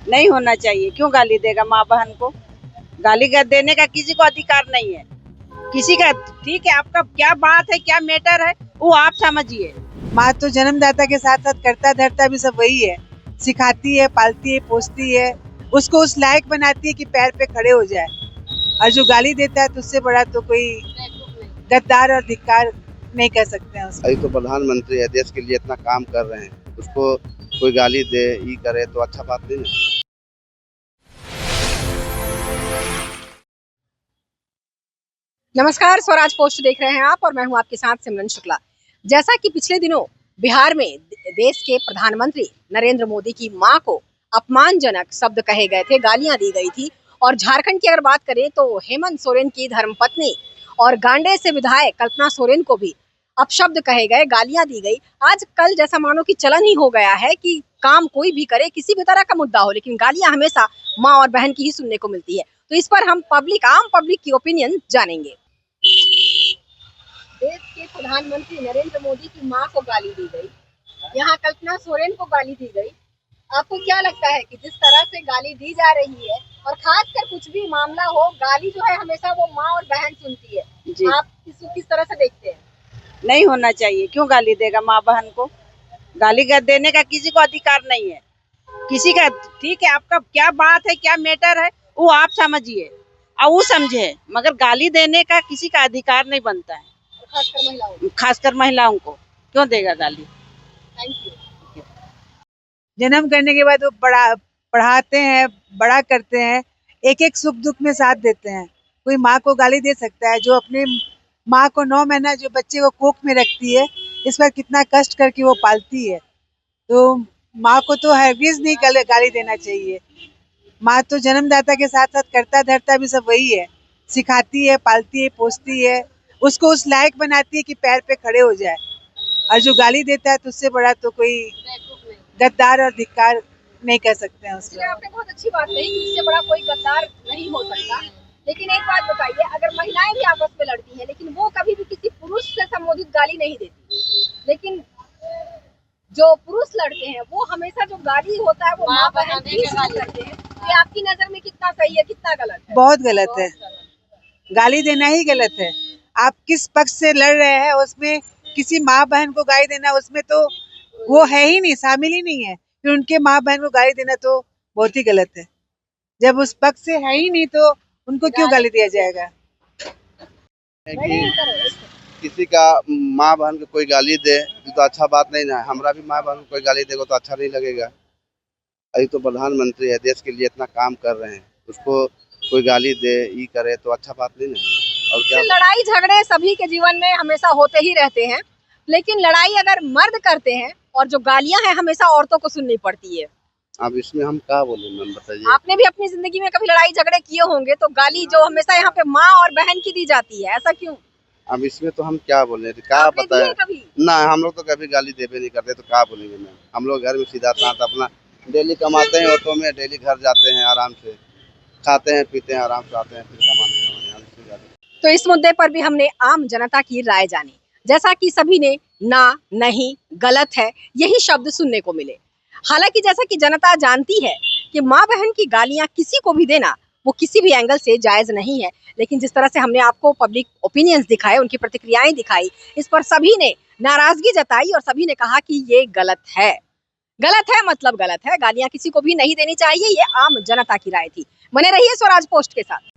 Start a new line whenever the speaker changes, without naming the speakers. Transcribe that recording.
नहीं होना चाहिए। क्यों गाली देगा माँ बहन को? गाली देने का किसी को अधिकार नहीं है किसी का। ठीक है, आपका क्या बात है, क्या मैटर है, वो आप समझिए।
माँ तो जन्मदाता के साथ साथ करता धरता भी सब वही है। सिखाती है, पालती है, पोसती है, उसको उस लायक बनाती है कि पैर पे खड़े हो जाए। और जो गाली देता है तो उससे बड़ा तो कोई गद्दार और धिक्कार नहीं कर सकते हैं उसको।
अभी तो प्रधानमंत्री है, देश के लिए इतना काम कर रहे हैं, उसको कोई गाली दे ये करे तो अच्छा बात नहीं ना।
नमस्कार, स्वराज पोस्ट देख रहे हैं आप और मैं हूं आपके साथ सिमरन शुक्ला। जैसा कि पिछले दिनों बिहार में देश के प्रधानमंत्री नरेंद्र मोदी की मां को अपमानजनक शब्द कहे गए थे, गालियां दी गई थी। और झारखंड की अगर बात करें तो हेमंत सोरेन की धर्मपत्नी और गांडे से विधायक कल्पना सोरेन को भी अपशब्द कहे गए, गालियां दी गई। आज कल जैसा मानो कि चलन ही हो गया है कि काम कोई भी करे, किसी भी तरह का मुद्दा हो, लेकिन गालियां हमेशा माँ और बहन की ही सुनने को मिलती है। तो इस पर हम आम पब्लिक की ओपिनियन जानेंगे। देश के प्रधानमंत्री नरेंद्र मोदी की मां को गाली दी गई, यहाँ कल्पना सोरेन को गाली दी गई। आपको क्या लगता है कि जिस तरह से गाली दी जा रही है और खासकर कुछ भी मामला हो, गाली जो है हमेशा वो माँ और बहन सुनती है, आप इसको किस तरह से देखते हैं?
नहीं होना चाहिए। क्यों गाली देगा माँ बहन को? गाली देने का किसी को अधिकार नहीं है किसी का। ठीक है, आपका क्या बात है, क्या मैटर है, वो आप समझिए और वो समझे, मगर गाली देने का किसी का अधिकार नहीं बनता है, खासकर महिलाओं को क्यों देगा गाली?
Thank you.
जन्म करने के बाद वो पढ़ाते हैं, बड़ा करते हैं, एक एक सुख दुख में साथ देते हैं। कोई माँ को गाली दे सकता है? जो अपने माँ को 9 महीना जो बच्चे को कोख में रखती है, इस पर कितना कष्ट करके वो पालती है, तो माँ को तो हरगिज नहीं गाली देना चाहिए। माँ तो जन्मदाता के साथ साथ करता धरता भी सब वही है। सिखाती है, पालती है, पोसती है, उसको उस लायक बनाती है कि पैर पे खड़े हो जाए। और जो गाली देता है तो उससे बड़ा तो कोई गद्दार और धिक्कार नहीं कर सकते हैं उसको।
आपने बहुत अच्छी बात कही कि इससे बड़ा कोई गद्दार नहीं हो सकता। लेकिन एक बात बताइए, अगर महिलाएं भी आपस में लड़ती हैं लेकिन वो कभी भी किसी पुरुष से संबोधित गाली नहीं देती, लेकिन जो पुरुष लड़ते हैं वो हमेशा जो गाली होता है वो माँ बहन की करते हैं। ये आपकी नजर में कितना सही है, कितना गलत है?
बहुत गलत है। गाली देना ही गलत है। आप किस पक्ष से लड़ रहे हैं, उसमें किसी माँ बहन को गाली देना, उसमें तो वो है ही नहीं, शामिल ही नहीं है। फिर उनके माँ बहन को गाली देना तो बहुत ही गलत है। जब उस पक्ष से है ही नहीं तो उनको क्यों गाली दिया जाएगा?
कि किसी का माँ बहन को कोई गाली दे तो अच्छा बात नहीं ना। हमरा भी माँ बहन को कोई गाली देगा तो अच्छा नहीं लगेगा। अभी तो प्रधानमंत्री है, देश के लिए इतना काम कर रहे हैं, उसको कोई गाली दे ये करे तो अच्छा बात नहीं ना। और क्या,
लड़ाई झगड़े सभी के जीवन में हमेशा होते ही रहते हैं, लेकिन लड़ाई अगर मर्द करते हैं और जो गालियां हैं हमेशा औरतों को सुननी पड़ती है।
अब इसमें हम क्या बोले मैम, बताइए।
आपने भी अपनी जिंदगी में कभी लड़ाई झगड़े किए होंगे, तो गाली जो हमेशा यहाँ पे माँ और बहन की दी जाती है, ऐसा क्यों?
अब इसमें तो हम क्या बोले, क्या बताए ना। हम लोग तो कभी गाली देवे नहीं करते, तो क्या बोलेंगे मैम। हम लोग घर में सीधा साथ अपना डेली कमाते हैं, ऑटो में डेली घर जाते हैं, आराम से खाते हैं, पीते हैं, आराम से आते हैं, फिर कमाने।
तो इस मुद्दे पर भी हमने आम जनता की राय जानी, जैसा कि सभी ने ना, नहीं, गलत है यही शब्द सुनने को मिले। हालांकि जैसा कि जनता जानती है कि माँ बहन की गालियां किसी को भी देना वो किसी भी एंगल से जायज नहीं है, लेकिन जिस तरह से हमने आपको पब्लिक ओपिनियंस दिखाए, उनकी प्रतिक्रियाएं दिखाई, इस पर सभी ने नाराजगी जताई और सभी ने कहा कि ये गलत है। गलत है मतलब गलत है, गालियां किसी को भी नहीं देनी चाहिए, ये आम जनता की राय थी। बने रहिए स्वराज पोस्ट के साथ।